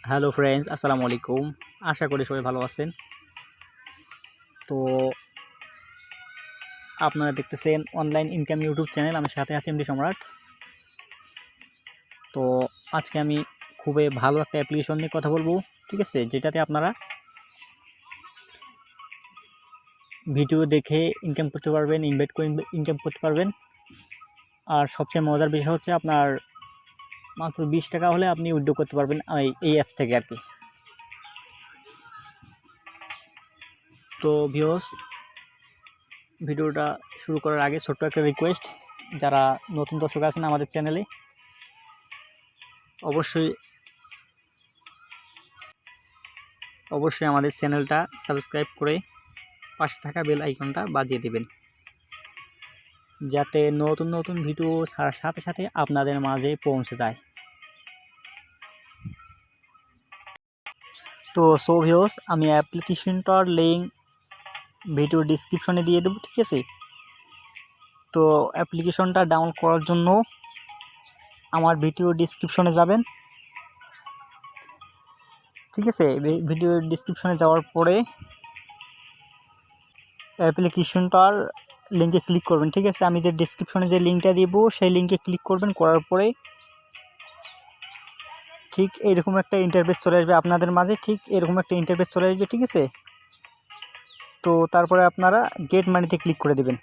Hello friends, আসসালামু আলাইকুম। আশা করি সবাই ভালো আছেন। তো আপনারা দেখতেছেন অনলাইন ইনকাম ইউটিউব চ্যানেল। আমি সাথে আছি এমডি সম্রাট। তো আজকে আমি খুবই ভালো একটা অ্যাপ্লিকেশন নিয়ে কথা বলবো, ঠিক আছে, যেটাতে আপনারা ভিডিও দেখে ইনকাম করতে পারবেন, ইনভাইট করে ইনকাম করতে পারবেন। আর সবচেয়ে মজার বিষয় হচ্ছে আপনার মাত্র 20 টাকা হলে আপনি উইথড্র করতে পারবেন এই অ্যাপ থেকে আর কি। তো ভিউয়ার্স, ভিডিওটা শুরু করার আগে ছোট্ট একটা রিকোয়েস্ট, যারা নতুন দর্শক আছেন আমাদের চ্যানেলে অবশ্যই আমাদের চ্যানেলটা সাবস্ক্রাইব করে পাশে থাকা বেল আইকনটা বাজিয়ে দেবেন, যাতে নতুন নতুন ভিডিও ছাড়ার সাথে সাথে আপনাদের মাঝে পৌঁছে যায়। তো ভিউয়ার্স, আমি অ্যাপ্লিকেশনটার লিঙ্ক ভিডিও ডিসক্রিপশনে দিয়ে দেবো, ঠিক আছে। তো অ্যাপ্লিকেশনটা ডাউনলোড করার জন্য আমার ভিডিও ডিসক্রিপশনে যাবেন, ঠিক আছে। ভিডিও ডিসক্রিপশনে যাওয়ার পরে অ্যাপ্লিকেশনটার লিঙ্কে ক্লিক করবেন, ঠিক আছে। আমি যে ডিসক্রিপশনে যে লিঙ্কটা দিব সেই লিঙ্কে ক্লিক করবেন। করার পরে ঠিক এরকম একটা ইন্টারফেস চলে আসবে আপনাদের মাঝে, ঠিক এরকম একটা ইন্টারফেস চলে আসবে, ঠিক আছে। তো তারপরে আপনারা গেট মানিতে ক্লিক করে দেবেন।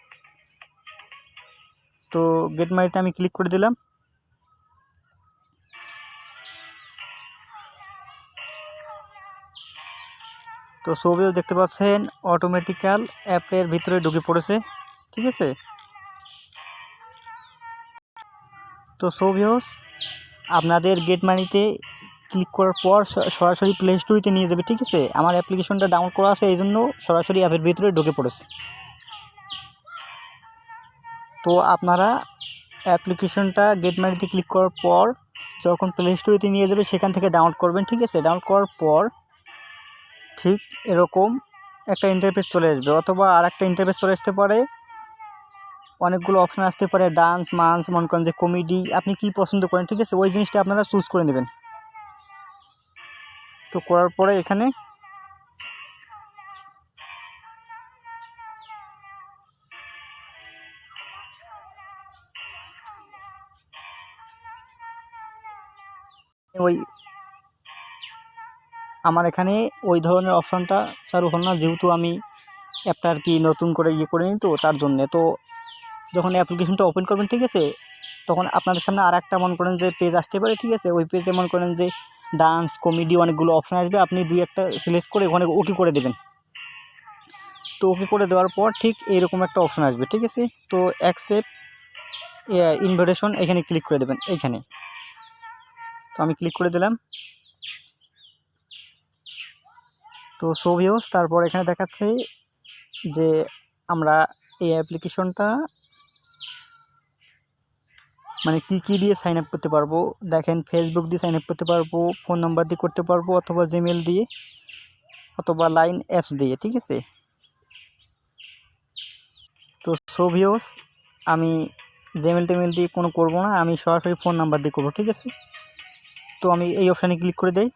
তো গেট মানিতে আমি ক্লিক করে দিলাম। তো ছবিও দেখতে পাচ্ছেন অটোমেটিক্যাল অ্যাপের ভিতরে ঢুকে পড়েছে, ঠিক আছে। তো ভিউয়ার্স, আপনাদের গেট মানিতে ক্লিক করার পর সরাসরি প্লে স্টোরিতে নিয়ে যাবে, ঠিক আছে। আমার অ্যাপ্লিকেশনটা ডাউনলোড করা আছে, এই জন্য সরাসরি অ্যাপের ভিতরে ঢুকে পড়েছে। তো আপনারা অ্যাপ্লিকেশনটা গেট মানিতে ক্লিক করার পর যখন প্লে স্টোরিতে নিয়ে যাবে সেখান থেকে ডাউনলোড করবেন, ঠিক আছে। ডাউনলোড করার পর ঠিক এরকম একটা ইন্টারফেস চলে আসবে, অথবা আর একটা ইন্টারফেস চলে আসতে পারে। অনেকগুলো অপশান আসতে পারে, ডান্স, মান্স, মনে করেন যে কমেডি, আপনি কি পছন্দ করেন, ঠিক আছে। ওই জিনিসটা আপনারা চুজ করে নেবেন। তো করার পরে এখানে আমার এখানে ওই ধরনের অপশানটা চালু হল না, যেহেতু আমি অ্যাপটা আর কি নতুন করে করে নিই, তো তার জন্যে। তো যখন অ্যাপ্লিকেশনটা ওপেন করবেন, ঠিক আছে, তখন আপনাদের সামনে আর একটা মনে করেন যে পেজ আসতে পারে, ঠিক আছে। ওই পেজে মনে করেন যে ডান্স, কমেডি অনেকগুলো অপশান আসবে, আপনি দুই একটা সিলেক্ট করে ওখানে ওকে করে দেবেন। তো ওকে করে দেওয়ার পর ঠিক এরকম একটা অপশান আসবে, ঠিক আছে। তো অ্যাকসেপ্ট ইনভিটেশন এখানে ক্লিক করে দেবেন, এইখানে। তো আমি ক্লিক করে দিলাম। তো ভিউয়ার্স, তারপর এখানে দেখাচ্ছে যে আমরা এই অ্যাপ্লিকেশনটা মানে কী দিয়ে সাইন আপ করতে পারবো। দেখেন, ফেসবুক দিয়ে সাইন আপ করতে পারবো, ফোন নাম্বার দিয়ে করতে পারবো, অথবা জিমেল দিয়ে, অথবা লাইন অ্যাপস দিয়ে, ঠিক আছে। তো ভিউয়ার্স, আমি জিমেল টেমেল দিয়ে কোনো করবো না, আমি সরাসরি ফোন নাম্বার দিয়ে করবো, ঠিক আছে। তো আমি এই অপশানে ক্লিক করে দেই।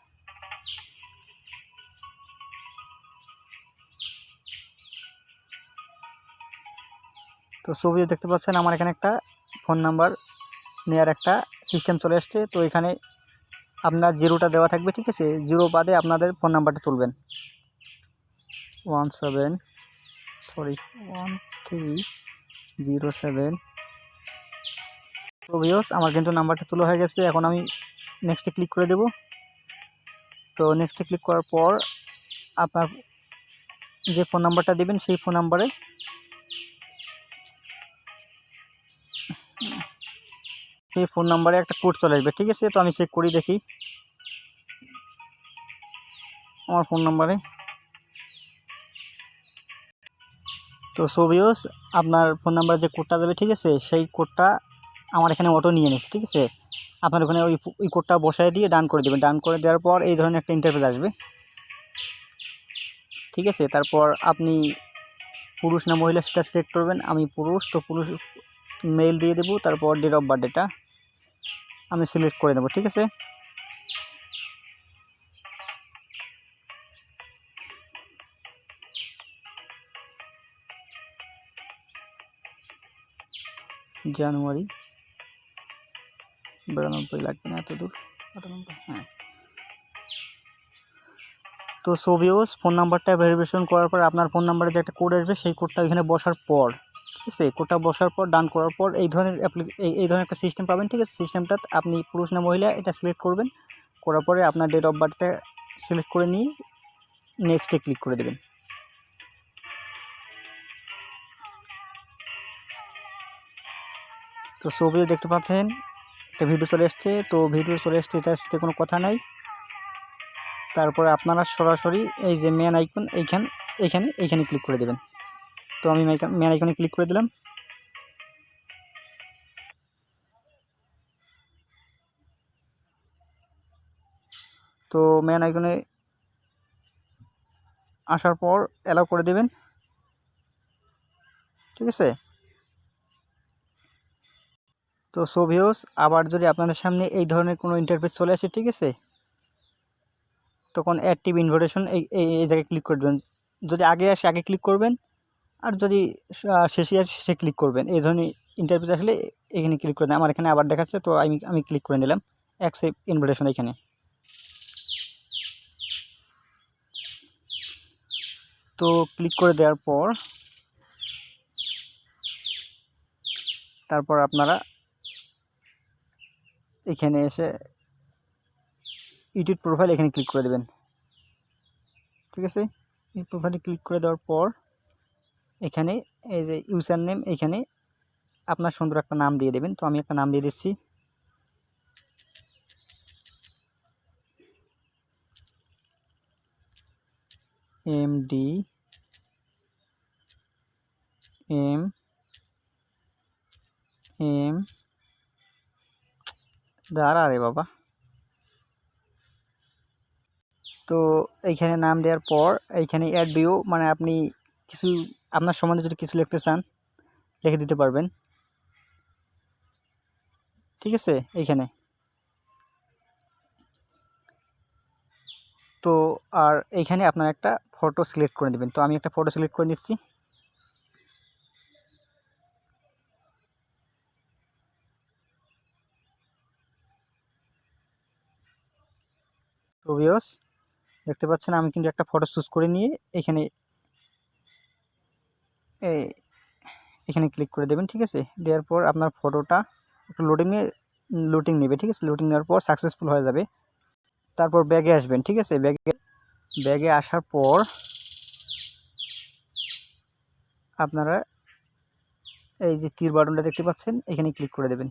তো ছবিও দেখতে পাচ্ছেন আমার এখানে একটা ফোন নাম্বার নেওয়ার একটা সিস্টেম চলে আসছে। তো এখানে আপনার 0টা দেওয়া থাকবে, ঠিক আছে। 0 বাদে আপনাদের ফোন নাম্বারটা তুলবেন। 1307। তো ভিউয়ার্স, আমার কিন্তু নাম্বারটা তোলা হয়ে গেছে। এখন আমি নেক্সটে ক্লিক করে দেব। তো নেক্সটে ক্লিক করার পর আপনার যে ফোন নাম্বারটা দেবেন সেই ফোন নাম্বারে একটা কোড চলে আসবে, ঠিক আছে। তো আমি চেক করি, দেখি আমার ফোন নাম্বারে। তো ভিউয়ার্স, আপনার ফোন নাম্বারে যে কোডটা দেবে, ঠিক আছে, সেই কোডটা আমার এখানে অটো নিয়ে নিচ্ছে, ঠিক আছে। আপনার ওখানে ওই কোডটা বসায় দিয়ে ডান করে দেবেন। ডান করে দেওয়ার পর এই ধরনের একটা ইন্টারফেস আসবে, ঠিক আছে। তারপর আপনি পুরুষ না মহিলা সেটা সিলেক্ট করবেন। আমি পুরুষ, তো পুরুষ মেল দিয়ে দেবো। তারপর ডেট অফ বার্থডেটা আমি সিলেক্ট করে দেবো, ঠিক আছে। জানুয়ারি 92 লাগবে না, এত দূর 98, হ্যাঁ। তো সোভিওস ফোন নাম্বারটা ভেরিফিকেশন করার পর আপনার ফোন নাম্বারে যে একটা কোড আসবে সেই কোডটা এখানে বসার পর, ঠিক আছে, কোডটা বসার পর ডান করার পর এই ধরনের এই ধরনের একটা সিস্টেম পাবেন, ঠিক আছে। সিস্টেমটা আপনি পুরুষ না মহিলা এটা সিলেক্ট করবেন, করার পরে আপনার ডেট অফ বার্থটা সিলেক্ট করে নিয়ে নেক্সটে ক্লিক করে দেবেন। তো সোভিও দেখতে পাচ্ছেন একটা ভিডিও চলে এসছে, তো ভিডিও চলে এসছে, এটার সাথে কোনো কথা নাই। তারপরে আপনারা সরাসরি এই যে ম্যান আইকন এইখানে ক্লিক করে দেবেন। তো আমি ম্যান আইকনে ক্লিক করে দিলাম। তো ম্যান আইকনে আসার পর অ্যালাউ করে দেবেন, ঠিক আছে। তো সোভিওস আবার যদি আপনাদের সামনে এই ধরনের কোনো ইন্টারফেস চলে আসে, ঠিক আছে, তখন অ্যাক্টিভ ইনভিটেশন এই জায়গায় ক্লিক করে দেবেন। যদি আগে আসে আগে ক্লিক করবেন, আর যদি শেষে আসে শেষে ক্লিক করবেন। এই ধরনের ইন্টারফেস আসলে এখানে ক্লিক করে দেন। আমার এখানে আবার দেখাচ্ছে, তো আমি ক্লিক করে নিলাম অ্যাকসেপ্ট ইনভিটেশন এখানে। তো ক্লিক করে দেওয়ার পর তারপর আপনারা এখানে এসে ইউটিউব প্রোফাইল এখানে ক্লিক করে দেবেন, ঠিক আছে। এই প্রোফাইলে ক্লিক করে দেওয়ার পর এখানে এই যে ইউজার নেম, এখানে আপনার সুন্দর একটা নাম দিয়ে দেবেন। তো আমি একটা নাম দিয়ে দিচ্ছি, MDM দাঁড়া রে বাবা। তো এইখানে নাম দেওয়ার পর এইখানে অ্যাড বিও, মানে আপনি কিছু আপনার সম্বন্ধে যদি কিছু লিখতে চান লিখে দিতে পারবেন, ঠিক আছে। এইখানে তো আর এইখানে আপনার একটা ফটো সিলেক্ট করে নেবেন। তো আমি একটা ফটো সিলেক্ট করে নিচ্ছি। তো ভিউয়ার্স দেখতে পাচ্ছেন আমি কিন্তু একটা ফটো চুজ করে নিয়ে এখানে ক্লিক করে দেবেন, ঠিক আছে। দেওয়ার পর আপনার ফটোটা একটু লোডিং নেবে, ঠিক আছে। লোডিং নেওয়ার পর সাকসেসফুল হয়ে যাবে। তারপর ব্যাগে আসবেন, ঠিক আছে। ব্যাগে আসার পর আপনারা এই যে তীর বাটনটা দেখতে পাচ্ছেন এখানে ক্লিক করে দেবেন।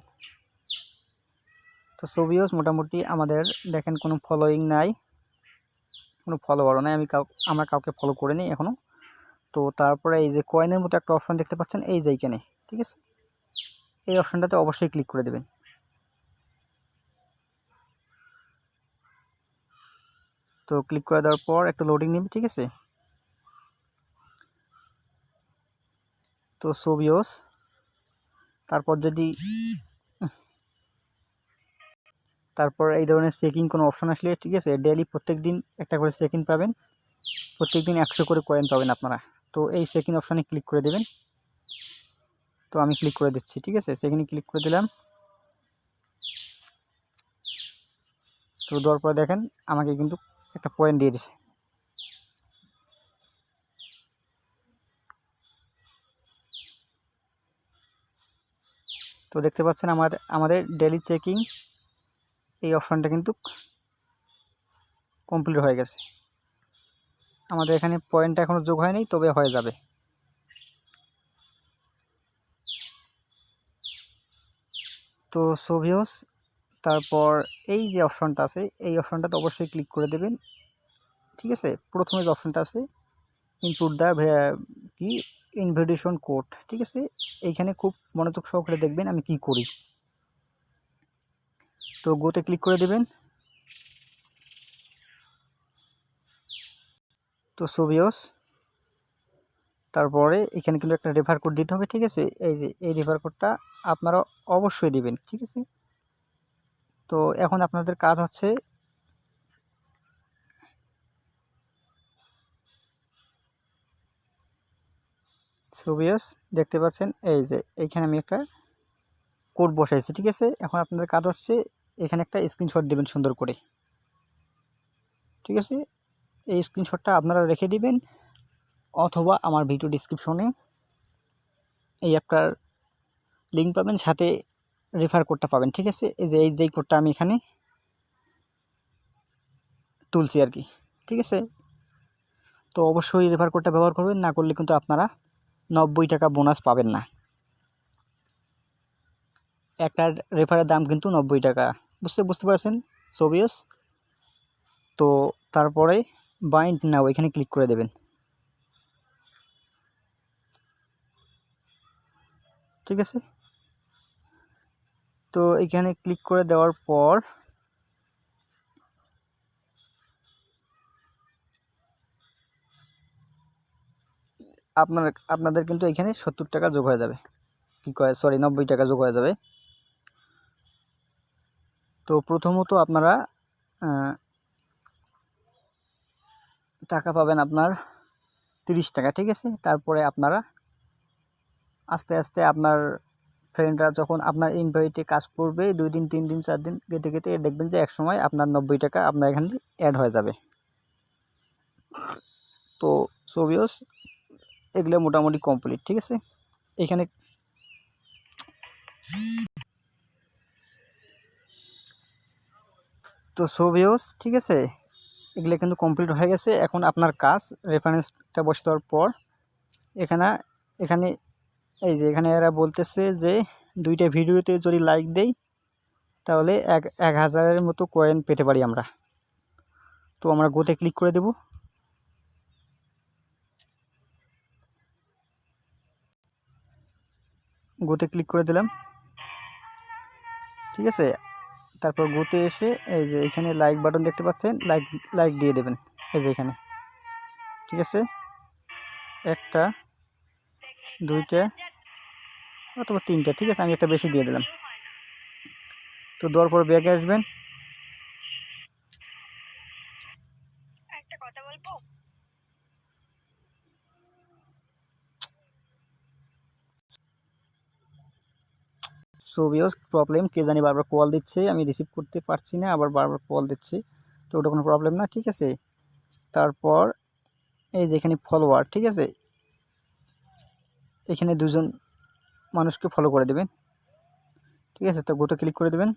তো সোভিওস মোটামুটি আমাদের দেখেন কোনো ফলোয়িং নাই, কোনো ফলোয়ারও নাই, আমরা কাউকে ফলো করে নিই এখনও। তো তারপরে এই যে কয়েনের মতো একটা অপশন দেখতে পাচ্ছেন এই যে এইখানে, ঠিক আছে। এই অপশনটাতে অবশ্যই ক্লিক করে দেবেন। তো ক্লিক করে দেওয়ার পর একটু লোডিং নেবে, ঠিক আছে। তো সোভিওস তারপর এই ধরনের চেকিং কোনো অপশন আসলে, ঠিক আছে, ডেইলি প্রত্যেক দিন একটা করে চেকিং পাবেন, প্রত্যেক দিন 100 করে কয়েন পাবেন আপনারা। তো এই চেকিং অপশানে ক্লিক করে দেবেন। তো আমি ক্লিক করে দিচ্ছি, ঠিক আছে। সেখানে ক্লিক করে দিলাম। তো দেওয়ার পর দেখেন আমাকে কিন্তু একটা পয়েন্ট দিয়ে দিছে। তো দেখতে পাচ্ছেন আমাদের ডেইলি চেকিং এই অপশানটা কিন্তু কমপ্লিট হয়ে গেছে। আমাদের এখানে পয়েন্টটা এখনও যোগ হয়নি, তবে হয়ে যাবে। তো সোভিওস তারপর এই যে অপশানটা আছে এই অপশানটাতে অবশ্যই ক্লিক করে দেবেন, ঠিক আছে। প্রথমে যে অপশানটা আছে ইনপুট দ্য কি ইনভিটেশন কোড, ঠিক আছে। এইখানে খুব মনোযোগ সহকারে দেখবেন আমি কি করি। তো গোতে ক্লিক করে দেবেন। তো সোভিওস তারপরে এখানে কিন্তু একটা রেফার কোড দিতে হবে, ঠিক আছে। এই যে এই রেফার কোডটা আপনারা অবশ্যই দিবেন, ঠিক আছে। তো এখন আপনাদের কাজ হচ্ছে সোভিওস দেখতে পাচ্ছেন এই যে এইখানে আমি একটা কোড বসাইছি, ঠিক আছে। এখন আপনাদের কাজ হচ্ছে এখানে একটা স্ক্রিনশট দেবেন সুন্দর করে, ঠিক আছে। এই স্ক্রিনশটটা আপনারা রেখে দিবেন, অথবা আমার ভিডিও ডিসক্রিপশনে এই অ্যাপটার লিঙ্ক পাবেন, সাথে রেফার কোডটা পাবেন, ঠিক আছে। এই যে কোডটা আমি এখানে তুলছি আর কি, ঠিক আছে। তো অবশ্যই রেফার কোডটা ব্যবহার করবেন, না করলে কিন্তু আপনারা 90 টাকা বোনাস পাবেন না। একটা রেফারের দাম কিন্তু 90 টাকা, বুঝতে পারছেন সোভিয়াস। তো তারপরে বাইন্ড নাও এখানে ক্লিক করে দেবেন, ঠিক আছে। তো এখানে ক্লিক করে দেওয়ার পর আপনাদের কিন্তু এখানে 70 টাকা যোগ হয়ে যাবে, কি কয় সরি 90 টাকা যোগ হয়ে যাবে। তো প্রথমত আপনারা টাকা পাবেন আপনার 30 টাকা, ঠিক আছে। তারপরে আপনারা আস্তে আস্তে আপনার ফ্রেন্ডরা যখন আপনার ইনভাইটে কাজ করবে 2 দিন 3 দিন 4 দিন কেটে কেটে দেখবেন যে এক সময় আপনার 90 টাকা আপনার এখানে অ্যাড হয়ে যাবে। তো সোভিয়াস এগুলো মোটামুটি কমপ্লিট, ঠিক আছে। এখানে তো সোভিয়াস, ঠিক আছে, এগুলো কিন্তু কমপ্লিট হয়ে গেছে। এখন আপনার কাজ রেফারেন্সটা বসে দেওয়ার পর এখানে এই যে এখানে এরা বলতেছে যে 2টা ভিডিওতে যদি লাইক দেই তাহলে 1000-এর মতো কয়েন পেতে পারি আমরা। তো আমরা গোতে ক্লিক করে দেব, গোতে ক্লিক করে দিলাম, ঠিক আছে। তারপর গোতে এসে এই যে এখানে লাইক বাটন দেখতে পাচ্ছেন, লাইক দিয়ে দেবেন এই যে এখানে, ঠিক আছে। 1টা 2টা অথবা 3টা, ঠিক আছে, আমি একটা বেশি দিয়ে দিলাম। তো দেওয়ার পর ব্যাগে আসবেন, সোভিয়াস প্রবলেম কে জানি বারবার কল দিচ্ছে, আমি রিসিভ করতে পারছি না, আবার বারবার কল দিচ্ছে। তো ওটা কোনো প্রবলেম না, ঠিক আছে। তারপর এই যে এখানে ফলোয়ার, ঠিক আছে, এখানে 2জন মানুষকে ফলো করে দেবেন, ঠিক আছে। তো গোতে ক্লিক করে দেবেন,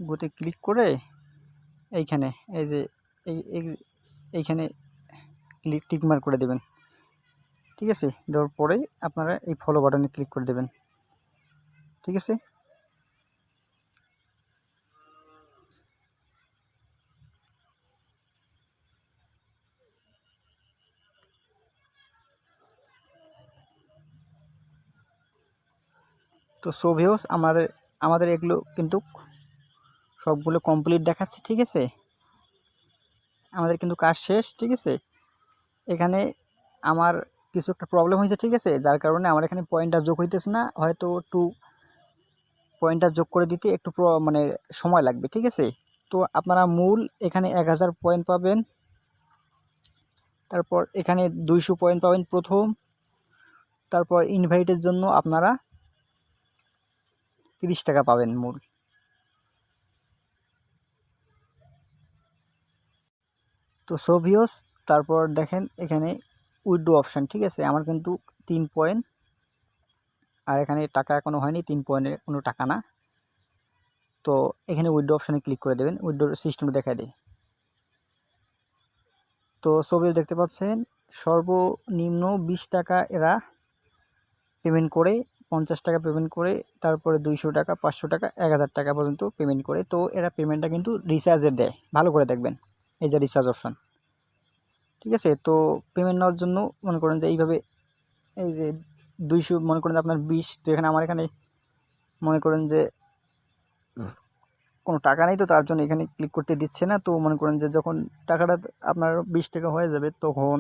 গোতে ক্লিক করে এইখানে এই যে এইখানে টিক মার্ক করে দেবেন, ঠিক আছে। দেওয়ার পরেই আপনারা এই ফলো বাটনে ক্লিক করে দেবেন, ঠিক আছে। তো সোভিয়াস আমাদের এগুলো কিন্তু সবগুলো কমপ্লিট দেখাচ্ছে, ঠিক আছে। আমাদের কিন্তু কাজ শেষ, ঠিক আছে। এখানে আমার কিছু একটা প্রবলেম হয়েছে, ঠিক আছে, যার কারণে আমার এখানে পয়েন্টটা যোগ হইতেছে না, হয়তো একটু পয়েন্টটা যোগ করে দিতে একটু মানে সময় লাগবে, ঠিক আছে। তো আপনারা মূল এখানে 1000 পয়েন্ট পাবেন, তারপর এখানে 200 পয়েন্ট পাবেন প্রথম, তারপর ইনভাইটের জন্য আপনারা 30 টাকা পাবেন মূল। তো সোভিয়াস তারপর দেখেন এখানে উইথড্র অপশান, ঠিক আছে। আমার কিন্তু 3 পয়েন্ট, আর এখানে টাকা এখনও হয়নি, 3 পয়েন্টের কোনো টাকা না। তো এখানে উইথড্র অপশানে ক্লিক করে দেবেন, উইথড্র সিস্টেমে দেখা দেয়। তো সোভিয়াস দেখতে পাচ্ছেন সর্বনিম্ন 20 টাকা এরা পেমেন্ট করে, 50 টাকা পেমেন্ট করে, তারপরে 200 টাকা, 500 টাকা, 1000 টাকা পর্যন্ত পেমেন্ট করে। তো এরা পেমেন্টটা কিন্তু রিচার্জের দেয়, ভালো করে দেখবেন এই যে রিচার্জ অপশান, ঠিক আছে। তো পেমেন্ট নেওয়ার জন্য মনে করেন যে এইভাবে এই যে 200 মনে করেন আপনার 20, তো এখানে আমার এখানে মনে করেন যে কোনো টাকা নেই, তো তার জন্য এখানে ক্লিক করতে দিচ্ছে না। তো মনে করেন যে যখন টাকাটা আপনার 20 টাকা হয়ে যাবে তখন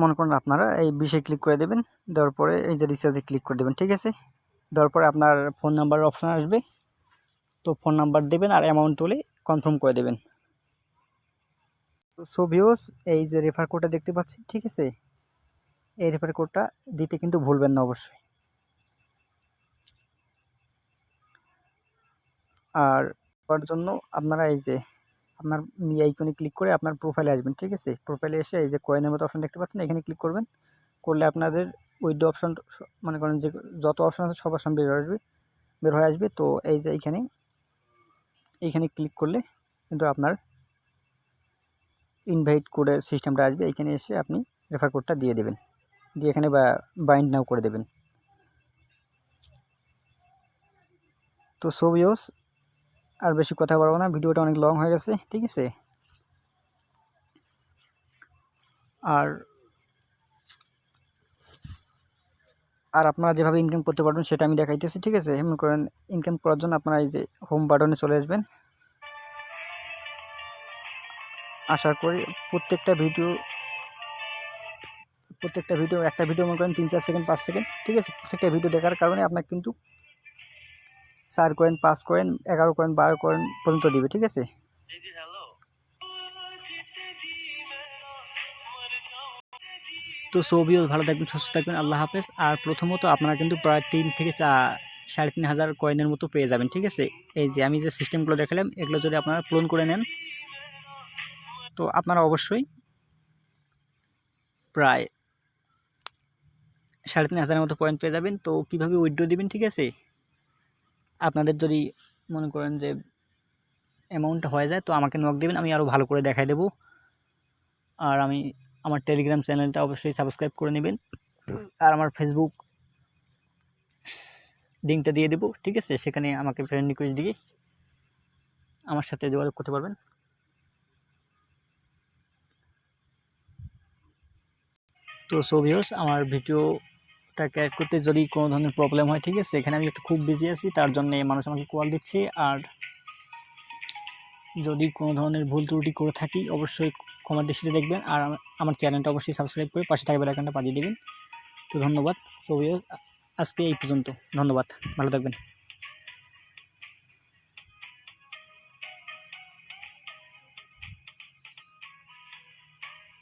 মনে করেন আপনারা এই 20-এ ক্লিক করে দেবেন, দেওয়ার পরে এই যে রিচার্জে ক্লিক করে দেবেন, ঠিক আছে। দেওয়ার পরে আপনার ফোন নাম্বারের অপশান আসবে, তো ফোন নাম্বার দেবেন আর অ্যামাউন্ট হলে কনফার্ম করে দেবেন। সো ভিউয়ার্স, এই যে রেফার কোডটা দেখতে পাচ্ছেন, ঠিক আছে, এই রেফার কোডটা দিতে কিন্তু ভুলবেন না অবশ্যই। আর তার জন্য আপনারা এই যে আপনার মি আইকনে ক্লিক করে আপনার প্রোফাইলে আসবেন, ঠিক আছে। প্রোফাইলে এসে এই যে কয়েনের মতো অপশন দেখতে পাচ্ছেন, এখানে ক্লিক করবেন। করলে আপনাদের উইথড্র অপশন, মনে করেন যে যত অপশন আছে সব অপশন বের হয়ে আসবে। তো এই যে এইখানে ক্লিক করলে কিন্তু আপনার ইনভাইট কোডের সিস্টেমটা আসবে। এইখানে এসে আপনি রেফার কোডটা দিয়ে দেবেন, দিয়ে এখানে বাইন্ড নাও করে দেবেন। তো সো ভিউয়ার্স, আর বেশি কথা বলবো না, ভিডিওটা অনেক লং হয়ে গেছে, ঠিক আছে। আর আপনারা যেভাবে ইনকাম করতে পারবেন সেটা আমি দেখাইতেছি, ঠিক আছে। মনে করেন ইনকাম করার জন্য আপনারা এই যে হোম বাটনে চলে আসবেন। আশা করি প্রত্যেকটা ভিডিও একটা ভিডিও মনে করেন 3-4 সেকেন্ড 5 সেকেন্ড, ঠিক আছে। প্রত্যেকটা ভিডিও দেখার কারণে আপনার কিন্তু 4 কয়েন 5 কয়েন 11 কয়েন 12 কয়েন পর্যন্ত দিবে, ঠিক আছে। তো সো ভিউয়ার্স, ভালো থাকবেন, সুস্থ থাকবেন, আল্লাহ হাফেজ। আর প্রথমত আপনারা কিন্তু প্রায় 3 থেকে 3,500 কয়েনের মতো পেয়ে যাবেন, ঠিক আছে। এই যে আমি যে সিস্টেমগুলো দেখালাম এগুলো যদি আপনারা পূরণ করে নেন তো আপনারা অবশ্যই প্রায় 3,500 মতো পয়েন্ট পেয়ে যাবেন। তো কীভাবে উইথড্র দিবেন, ঠিক আছে, আপনাদের যদি মনে করেন যে অ্যামাউন্টটা হয়ে যায় তো আমাকে নক দেবেন, আমি আরও ভালো করে দেখাই দেবো। আর আমার টেলিগ্রাম চ্যানেলটা অবশ্যই সাবস্ক্রাইব করে নেবেন। আর আমার ফেসবুক লিঙ্কটা দিয়ে দেবো, ঠিক আছে। সেখানে আমাকে ফ্রেন্ড রিকোয়েস্ট দিয়ে আমার সাথে যোগাযোগ করতে পারবেন। তো সো ভিউয়ার্স, আমার ভিডিওটা ক্যারেক্ট করতে যদি কোনো ধরনের প্রবলেম হয়, ঠিক আছে, এখানে আমি একটু খুব বিজি আছি, তার জন্য মানুষ আমাকে কল দিচ্ছে। আর যদি কোনো ধরনের ভুল ত্রুটি করে থাকি অবশ্যই ক্ষমার দৃষ্টিতে দেখবেন। আর আমার চ্যানেলটা অবশ্যই সাবস্ক্রাইব করে পাশে থাকা বেল আইকনটা বাজিয়ে দেবেন। তো ধন্যবাদ। সো ভিউয়ার্স, আজকে এই পর্যন্ত, ধন্যবাদ, ভালো থাকবেন।